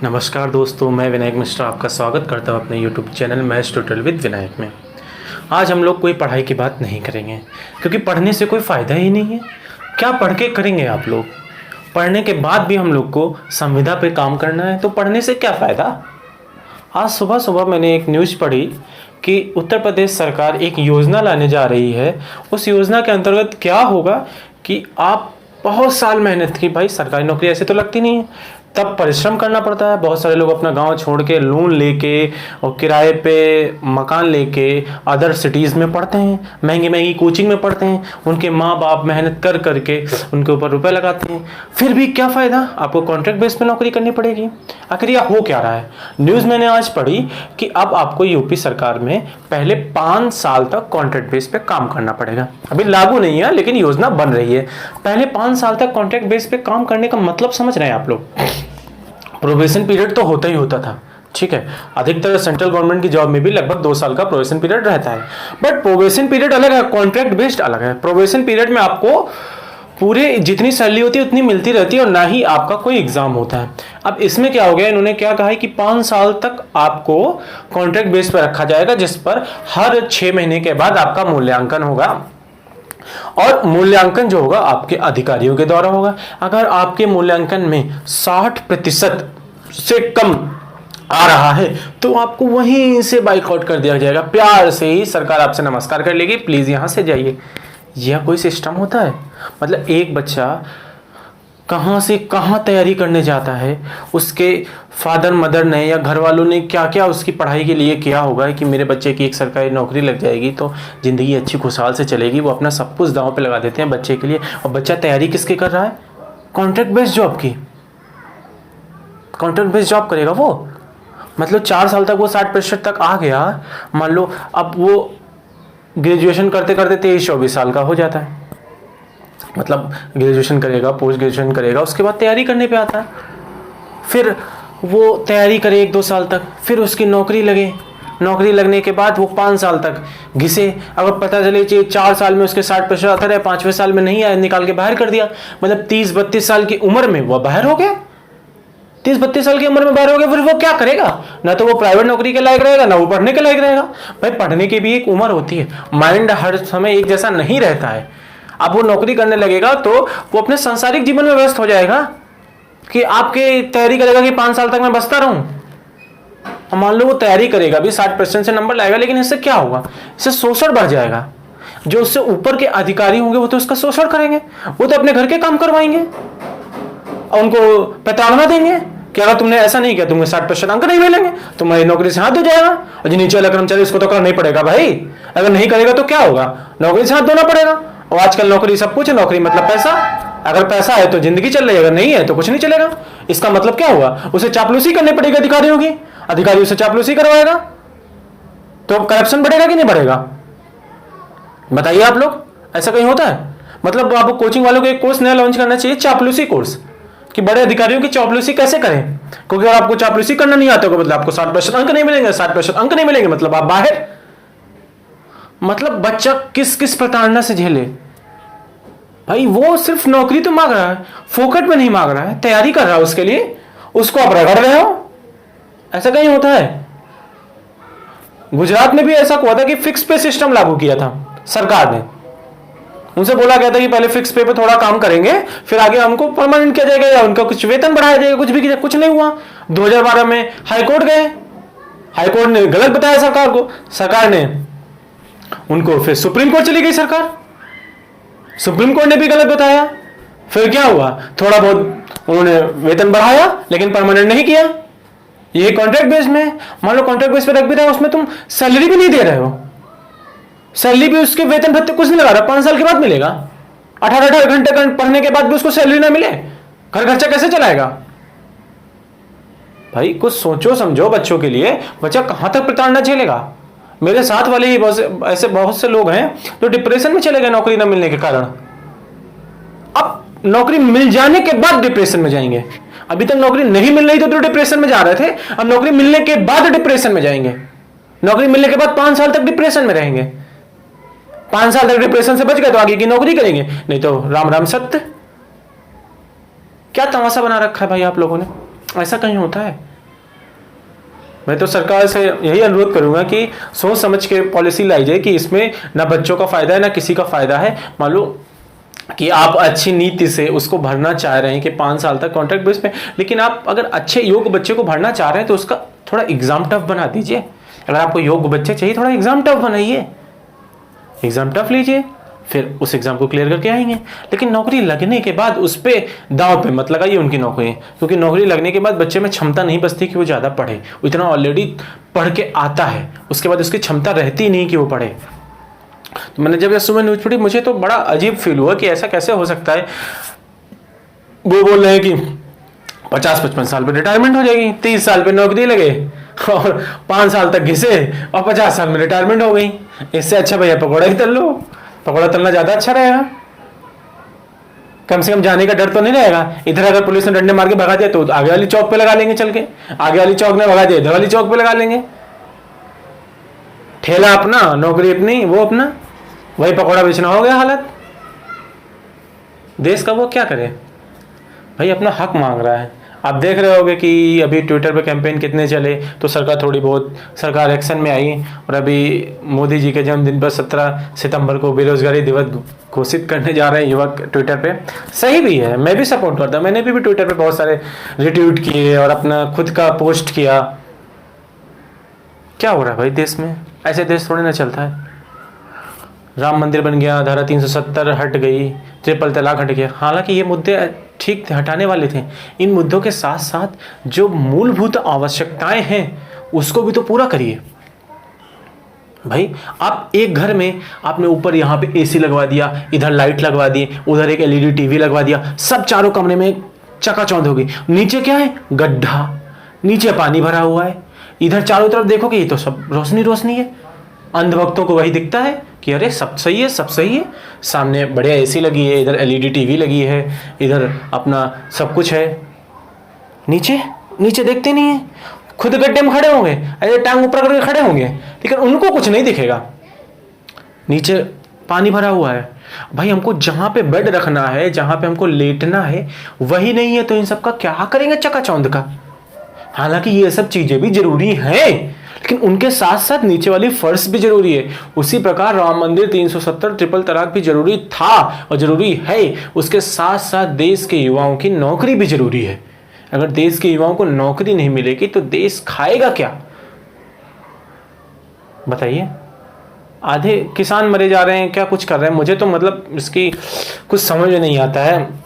नमस्कार दोस्तों, मैं विनायक मिश्रा आपका स्वागत करता हूं अपने YouTube channel maths tutorial with Vinayak में। आज हम लोग कोई पढ़ाई की बात नहीं करेंगे क्योंकि पढ़ने से कोई फ़ायदा ही नहीं है। क्या पढ़ के करेंगे आप लोग? पढ़ने के बाद भी हम लोग को संविदा पे काम करना है, तो पढ़ने से क्या फ़ायदा। आज सुबह सुबह मैंने एक न्यूज़ पढ़ी कि उत्तर प्रदेश सरकार एक योजना लाने जा रही है। उस योजना के अंतर्गत क्या होगा कि आप बहुत साल मेहनत की, भाई सरकारी नौकरी ऐसे तो लगती नहीं है, तब परिश्रम करना पड़ता है। बहुत सारे लोग अपना गांव छोड़ के लोन लेके और किराए पे मकान लेके अदर सिटीज़ में पढ़ते हैं, महंगी महंगी कोचिंग में पढ़ते हैं। उनके माँ बाप मेहनत कर करके उनके ऊपर रुपए लगाते हैं, फिर भी क्या फ़ायदा। आपको कॉन्ट्रैक्ट बेस पे नौकरी करनी पड़ेगी। आखिर यह हो क्या रहा है? न्यूज़ मैंने आज पढ़ी कि अब आपको यूपी सरकार में पहले 5 साल तक कॉन्ट्रैक्ट बेस पे काम करना पड़ेगा। अभी लागू नहीं है लेकिन योजना बन रही है। पहले 5 साल तक कॉन्ट्रैक्ट बेस पे काम करने का मतलब समझ रहे हैं आप लोग? प्रोबेशन पीरियड तो होता ही होता था, ठीक है। अधिकतर सेंट्रल गवर्नमेंट की जॉब में भी लगभग 2 साल का प्रोबेशन पीरियड रहता है, बट प्रोबेशन पीरियड अलग है, कॉन्ट्रैक्ट बेस्ड अलग है। प्रोबेशन पीरियड में आपको पूरे जितनी सैलरी होती है उतनी मिलती रहती है और ना ही आपका कोई एग्जाम होता है। अब इसमें क्या हो गया, इन्होंने क्या कहा है कि 5 साल तक आपको कॉन्ट्रैक्ट बेस पर रखा जाएगा, जिस पर हर 6 महीने के बाद आपका मूल्यांकन होगा और मूल्यांकन जो होगा आपके अधिकारियों के द्वारा होगा। अगर आपके मूल्यांकन में 60% से कम आ रहा है तो आपको वहीं से बाइकआउट कर दिया जाएगा। प्यार से ही सरकार आपसे नमस्कार कर लेगी, प्लीज यहां से जाइए। यह कोई सिस्टम होता है? मतलब एक बच्चा कहां से कहां तैयारी करने जाता है, उसके फादर मदर ने या घर वालों ने क्या क्या उसकी पढ़ाई के लिए किया होगा कि मेरे बच्चे की एक सरकारी नौकरी लग जाएगी तो ज़िंदगी अच्छी खुशहाल से चलेगी। वो अपना सब कुछ दांव पे लगा देते हैं बच्चे के लिए। और बच्चा तैयारी किसकी कर रहा है? कॉन्ट्रैक्ट बेस्ड जॉब की। कॉन्ट्रैक्ट बेस्ड जॉब करेगा वो, मतलब 4 साल तक वो 60% तक आ गया। मान लो अब वो ग्रेजुएशन करते करते 23-24 साल का हो जाता है, मतलब ग्रेजुएशन करेगा, पोस्ट ग्रेजुएशन करेगा, उसके बाद तैयारी करने पे आता है। फिर वो तैयारी करे 1-2 साल तक, फिर उसकी नौकरी लगे। नौकरी लगने के बाद वो 5 साल तक घिसे। अगर पता चले कि 4 साल में उसके 60% आता रहे, 5वें साल में नहीं आया, निकाल के बाहर कर दिया। मतलब 30-32 साल की उम्र में वो बाहर हो गया। 30-32 साल की उम्र में बाहर हो गया, फिर वो क्या करेगा? ना तो वो प्राइवेट नौकरी के लायक रहेगा, ना वो पढ़ने के लायक रहेगा। भाई पढ़ने की भी एक उम्र होती है, माइंड हर समय एक जैसा नहीं रहता है। अब वो नौकरी करने लगेगा तो वो अपने सांसारिक जीवन में व्यस्त हो जाएगा कि आपके तैयारी करेगा कि 5 साल तक मैं बसता रहूं। मान लो वो तैयारी करेगा भी, 60% से नंबर लाएगा, लेकिन इससे क्या होगा? इससे शोषण बढ़ जाएगा। जो उससे ऊपर के अधिकारी होंगे वो तो उसका शोषण करेंगे, वो तो अपने घर के काम करवाएंगे और उनको प्रताड़ना देंगे कि अगर तुमने ऐसा नहीं किया तुम्हें 60% अंक नहीं मिलेंगे, तुम्हारी नौकरी से हाथ धो जाएगा। और जो नीचे वाला कर्मचारी उसको तो करना ही पड़ेगा भाई। अगर नहीं करेगा तो क्या होगा? नौकरी से हाथ धोना पड़ेगा। और आजकल नौकरी सब कुछ है, नौकरी मतलब पैसा। अगर पैसा है तो जिंदगी चल रही है, अगर नहीं है तो कुछ नहीं चलेगा। इसका मतलब क्या हुआ? उसे चापलूसी करनी पड़ेगी अधिकारियों की, अधिकारी उसे चापलूसी करवाएगा, तो करप्शन बढ़ेगा कि नहीं बढ़ेगा? बताइए आप लोग, ऐसा कहीं होता है? मतलब आपको कोचिंग वालों को एक कोर्स नया लॉन्च करना चाहिए, चापलूसी कोर्स, कि बड़े अधिकारियों की चापलूसी कैसे करें। क्योंकि अगर आपको चापलूसी करना नहीं आता मतलब आपको 60% अंक नहीं मिलेंगे, 60% अंक नहीं मिलेंगे मतलब आप बाहर। मतलब बच्चा किस किस प्रताड़ना से झेले भाई। वो सिर्फ नौकरी तो मांग रहा है, फोकट में नहीं मांग रहा है, तैयारी कर रहा है उसके लिए, उसको आप रगड़ रहे हो। ऐसा कहीं होता है? गुजरात में भी ऐसा हुआ था कि फिक्स पे सिस्टम लागू किया था सरकार ने। उनसे बोला गया था कि पहले फिक्स पे थोड़ा काम करेंगे, फिर आगे हमको परमानेंट किया जाएगा या उनका कुछ वेतन बढ़ाया जाएगा। कुछ भी किया, कुछ नहीं हुआ। 2012 में हाईकोर्ट गए, हाईकोर्ट ने गलत बताया सरकार को, सरकार ने उनको, फिर सुप्रीम कोर्ट चली गई सरकार, सुप्रीम कोर्ट ने भी गलत बताया। फिर क्या हुआ? थोड़ा बहुत उन्होंने वेतन बढ़ाया लेकिन परमानेंट नहीं किया। ये कॉन्ट्रैक्ट बेस में, मान लो कॉन्ट्रैक्ट बेस पे रख भी रहे हो, उसमें तुम सैलरी भी नहीं दे रहे हो, सैलरी भी उसके वेतन भत्ते कुछ नहीं लगा रहा। 5 साल के बाद मिलेगा। 18 घंटे पढ़ने के बाद भी उसको सैलरी ना मिले, घर खर्चा कैसे चलाएगा? भाई कुछ सोचो समझो बच्चों के लिए। बच्चा कहां तक प्रताड़ना झेलेगा? मेरे साथ वाले ही ऐसे बहुत से लोग हैं जो डिप्रेशन में चले गए नौकरी ना मिलने के कारण। अब नौकरी मिल जाने के बाद डिप्रेशन में जाएंगे। अभी तक नौकरी नहीं मिल रही तो डिप्रेशन में जा रहे थे, अब नौकरी मिलने के बाद डिप्रेशन में जाएंगे। नौकरी मिलने के बाद 5 साल तक डिप्रेशन में रहेंगे। 5 साल तक डिप्रेशन से बच गए तो आगे की नौकरी करेंगे, नहीं तो राम राम सत्य। क्या तमाशा बना रखा है भाई आप लोगों ने? ऐसा कहीं होता है? मैं तो सरकार से यही अनुरोध करूंगा कि सोच समझ के पॉलिसी लाई जाए कि इसमें ना बच्चों का फायदा है ना किसी का फायदा है। मान लो कि आप अच्छी नीति से उसको भरना चाह रहे हैं कि 5 साल तक कॉन्ट्रैक्ट बेस पे, लेकिन आप अगर अच्छे योग्य बच्चे को भरना चाह रहे हैं तो उसका थोड़ा एग्जाम टफ बना दीजिए। अगर आपको योग्य बच्चे चाहिए थोड़ा एग्जाम टफ बनाइए, एग्जाम टफ लीजिए, फिर उस एग्जाम को क्लियर करके आएंगे। लेकिन नौकरी लगने के बाद उस पर दांव पे मत लगाइए उनकी नौकरी, क्योंकि नौकरी लगने के बाद बच्चे में क्षमता नहीं बचती कि वो ज़्यादा पढ़े। वो इतना ऑलरेडी पढ़ के आता है, उसके बाद उसकी क्षमता रहती नहीं कि वो पढ़े। तो मैंने जब यह सुबह न्यूज पढ़ी मुझे तो बड़ा अजीब फील हुआ कि ऐसा कैसे हो सकता है। वो बोल रहे हैं कि 50-55 साल पे रिटायरमेंट हो जाएगी, 30 साल पे नौकरी लगे और 5 साल तक घिसे और 50 साल में रिटायरमेंट हो गई। इससे अच्छा भैया पकौड़ा ही तल लो, पकौड़ा तलना ज्यादा अच्छा रहेगा, कम से कम जाने का डर तो नहीं रहेगा। इधर अगर पुलिस ने डंडे मार के भगा दिया तो आगे वाली चौक पे लगा लेंगे, चल के आगे वाली चौक ने भगा दिया इधर वाली चौक पे लगा लेंगे। ठेला अपना, नौकरी अपनी, वो अपना, वही पकौड़ा बेचना हो गया हालत। देश का वो क्या करे भाई, अपना हक मांग रहा है। आप देख रहे होगे कि अभी ट्विटर पे कैंपेन कितने चले, तो सरकार एक्शन में आई। और अभी मोदी जी के जन्मदिन पर 17 सितंबर को बेरोजगारी दिवस घोषित करने जा रहे हैं युवक ट्विटर पे। सही भी है, मैं भी सपोर्ट करता हूँ। मैंने भी ट्विटर पे बहुत सारे रिट्वीट किए और अपना खुद का पोस्ट किया। क्या हो रहा है भाई देश में, ऐसे देश थोड़ी ना चलता है। राम मंदिर बन गया, धारा 370 हट गई, ट्रिपल तलाक हट गया। हालांकि ये मुद्दे ठीक थे, हटाने वाले थे। इन मुद्दों के साथ साथ जो मूलभूत आवश्यकताएं हैं उसको भी तो पूरा करिए भाई। आप एक घर में आपने ऊपर यहाँ पे एसी लगवा दिया, इधर लाइट लगवा दी, उधर एक एलईडी टीवी लगवा दिया, सब चारों कमरे में चकाचौंध हो गई। नीचे क्या है, गड्ढा, नीचे पानी भरा हुआ है। इधर चारों तरफ देखोगे ये तो सब रोशनी रोशनी है। अंधभक्तों को वही दिखता है कि अरे सब सही है, सब सही है। सामने बढ़िया एसी लगी है, इधर एलईडी टीवी लगी है, इधर अपना सब कुछ है। नीचे नीचे देखते नहीं है, खुद गड्ढे में खड़े होंगे, ऐसे टांग ऊपर करके खड़े होंगे, लेकिन उनको कुछ नहीं दिखेगा। नीचे पानी भरा हुआ है भाई। हमको जहां पे बेड रखना है, जहां पे हमको लेटना है, वही नहीं है, तो इन सब का क्या करेंगे चकाचौंध का। हालांकि ये सब चीजें भी जरूरी हैं, लेकिन उनके साथ साथ नीचे वाली फर्श भी जरूरी है। उसी प्रकार राम मंदिर, 370, ट्रिपल तलाक भी जरूरी था और जरूरी है। उसके साथ साथ देश के युवाओं की नौकरी भी जरूरी है। अगर देश के युवाओं को नौकरी नहीं मिलेगी तो देश खाएगा क्या, बताइए। आधे किसान मरे जा रहे हैं, क्या कुछ कर रहे हैं, मुझे तो मतलब इसकी कुछ समझ में नहीं आता है।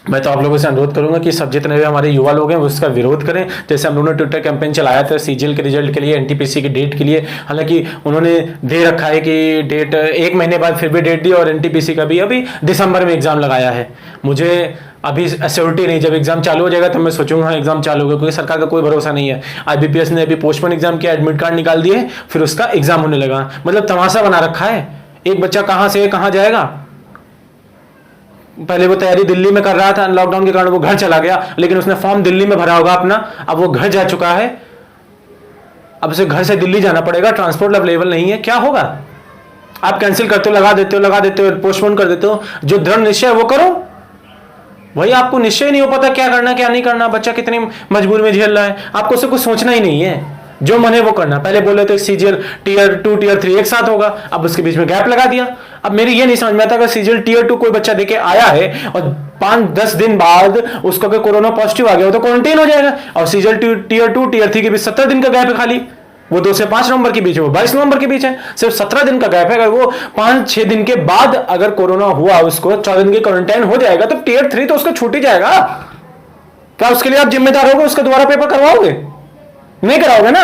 मैं तो आप लोगों से अनुरोध करूंगा कि सब जितने भी हमारे युवा लोग हैं वो उसका विरोध करें। जैसे हम लोगों ने ट्विटर कैंपेन चलाया था सीजीएल के रिजल्ट के लिए, एनटीपीसी की डेट के लिए। हालांकि उन्होंने दे रखा है कि डेट 1 महीने बाद, फिर भी डेट दी, और एनटीपीसी का भी अभी दिसंबर में एग्जाम लगाया है। मुझे अभी एश्योरिटी नहीं, जब एग्जाम चालू हो जाएगा तब मैं सोचूंगा एग्जाम चालू होगा, क्योंकि सरकार का कोई भरोसा नहीं है। आईबीपीएस ने अभी पोस्टपोन एग्जाम किया, एडमिट कार्ड निकाल दिए, फिर उसका एग्जाम होने लगा। मतलब तमाशा बना रखा है। एक बच्चा कहां से कहां जाएगा। पहले वो तैयारी दिल्ली में कर रहा था, लॉकडाउन के कारण वो घर चला गया, लेकिन उसने फॉर्म दिल्ली में भरा होगा अपना, अब वो घर जा चुका है, अब उसे घर से दिल्ली जाना पड़ेगा, ट्रांसपोर्ट अवेलेबल नहीं है, क्या होगा। आप कैंसिल करते हो, लगा देते हो, पोस्टपोन कर देते हो। जो दृढ़ निश्चय है वो करो। वही आपको निश्चय नहीं हो पता क्या करना क्या नहीं करना, बच्चा कितनी मजबूरी में झेल रहा है, आपको उसे कुछ सोचना ही नहीं है, जो मन है वो करना। पहले बोले तो सीजीएल टीयर 2 टीयर 3 एक साथ होगा, अब उसके बीच में गैप लगा दिया। अब मेरी ये नहीं समझ में आता, अगर सीजीएल टीयर 2 कोई बच्चा देके आया है और 5-10 दिन बाद उसको अगर कोरोना पॉजिटिव आ गया तो क्वारंटाइन हो जाएगा, और सीजीएल टीयर 2 टीयर 3 के बीच 17 दिन का गैप है खाली। वो 2 से 5 नवंबर के बीच है, वो 22 नवंबर के बीच है, सिर्फ 17 दिन का गैप है। अगर वो 5-6 दिन के बाद अगर कोरोना हुआ, उसको 14 दिन की क्वारंटाइन हो जाएगा, तो टीयर 3 तो उसका छूट ही जाएगा। क्या उसके लिए आप जिम्मेदार होगे, उसका दोबारा पेपर करवाओगे? नहीं कराओगे ना।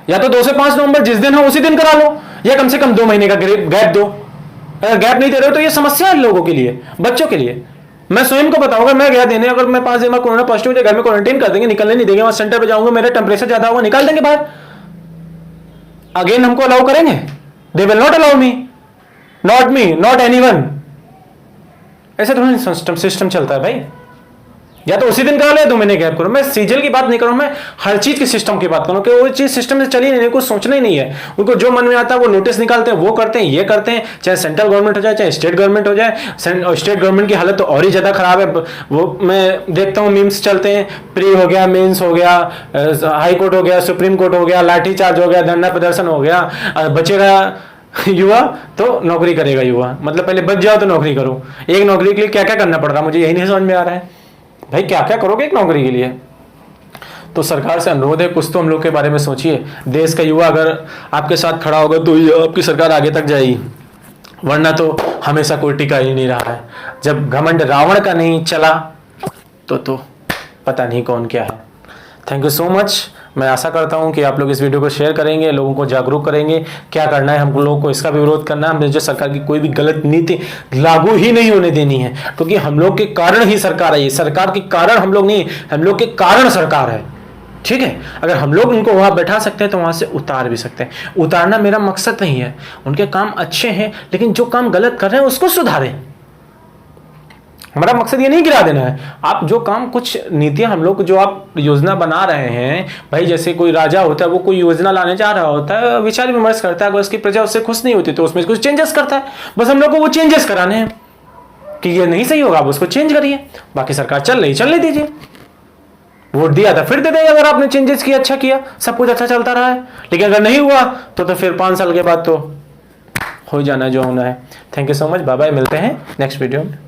या तो 2 से 5 नवंबर जिस दिन हो उसी दिन करा लो, या कम से कम 2 महीने का गैप दो। अगर गैप नहीं दे रहे हो तो ये समस्या है लोगों के लिए, बच्चों के लिए। मैं स्वयं को बताऊंगा, मैं गया देने, अगर मैं 5 दिन में कोरोना पॉजिटिव हो जाए, घर में क्वारंटाइन कर देंगे, निकलने नहीं देंगे। वहां सेंटर पे जाऊंगा, मेरा टेम्परेचर ज्यादा होगा, निकाल देंगे बाहर। अगेन हमको अलाउ करेंगे? They will not allow me, not anyone. ऐसे थोड़ा सिस्टम चलता है भाई। या तो उसी दिन करा ले 2 महीने गैप करो। मैं सीजन की बात नहीं कर रहा हूं, मैं हर चीज के सिस्टम की बात कर रहा हूं कि वो चीज सिस्टम से चली नहीं, कुछ सोचना ही नहीं है उनको। जो मन में आता है वो नोटिस निकालते हैं, वो करते हैं, ये करते हैं, चाहे सेंट्रल गवर्नमेंट हो जाए चाहे स्टेट गवर्नमेंट हो जाए। स्टेट गवर्नमेंट की हालत तो और ही ज्यादा खराब है। वो मैं देखता हूँ मीम्स चलते हैं, प्री हो गया, मेंस हो गया, हाई कोर्ट हो गया, सुप्रीम कोर्ट हो गया, लाठीचार्ज हो गया, धरना प्रदर्शन हो गया, बचेगा युवा तो नौकरी करेगा युवा। मतलब पहले बच जाओ तो नौकरी करो। एक नौकरी के लिए क्या क्या करना पड़ रहा है मुझे यही नहीं समझ में आ रहा है भाई, क्या क्या करोगे एक नौकरी के लिए। तो सरकार से अनुरोध है कुछ तो हम लोग के बारे में सोचिए। देश का युवा अगर आपके साथ खड़ा होगा तो ये आपकी सरकार आगे तक जाएगी, वरना तो हमेशा कोई टिका ही नहीं रहा है। जब घमंड रावण का नहीं चला तो पता नहीं कौन क्या है। Thank you so much. मैं आशा करता हूं कि आप लोग इस वीडियो को शेयर करेंगे, लोगों को जागरूक करेंगे। क्या करना है हम लोगों को, इसका भी विरोध करना है। हमें जो सरकार की कोई भी गलत नीति लागू ही नहीं होने देनी है, क्योंकि हम लोग के कारण ही सरकार है। ये सरकार के कारण हम लोग नहीं, हम लोग के कारण सरकार है। ठीक है, अगर हम लोग उनको वहां बैठा सकते हैं तो वहां से उतार भी सकते हैं। उतारना मेरा मकसद नहीं है, उनके काम अच्छे हैं, लेकिन जो काम गलत कर रहे हैं उसको सुधारें। हमारा मकसद ये नहीं गिरा देना है। आप जो काम, कुछ नीतियां हम लोग जो आप योजना बना रहे हैं भाई, जैसे कोई राजा होता है वो कोई योजना लाने जा रहा होता है, विचार विमर्श करता है, अगर उसकी प्रजा उससे खुश नहीं होती तो उसमें कुछ चेंजेस करता है। बस हम लोग को वो चेंजेस कराने हैं कि ये नहीं सही होगा, आप उसको चेंज करिए। बाकी सरकार चलने दीजिए। वोट दिया था फिर दे देगा, अगर आपने चेंजेस किया, अच्छा किया, सब कुछ अच्छा चलता रहा है। लेकिन अगर नहीं हुआ तो फिर 5 साल के बाद तो हो जाना जो होना है। Thank you so much, bye bye, मिलते हैं नेक्स्ट वीडियो में।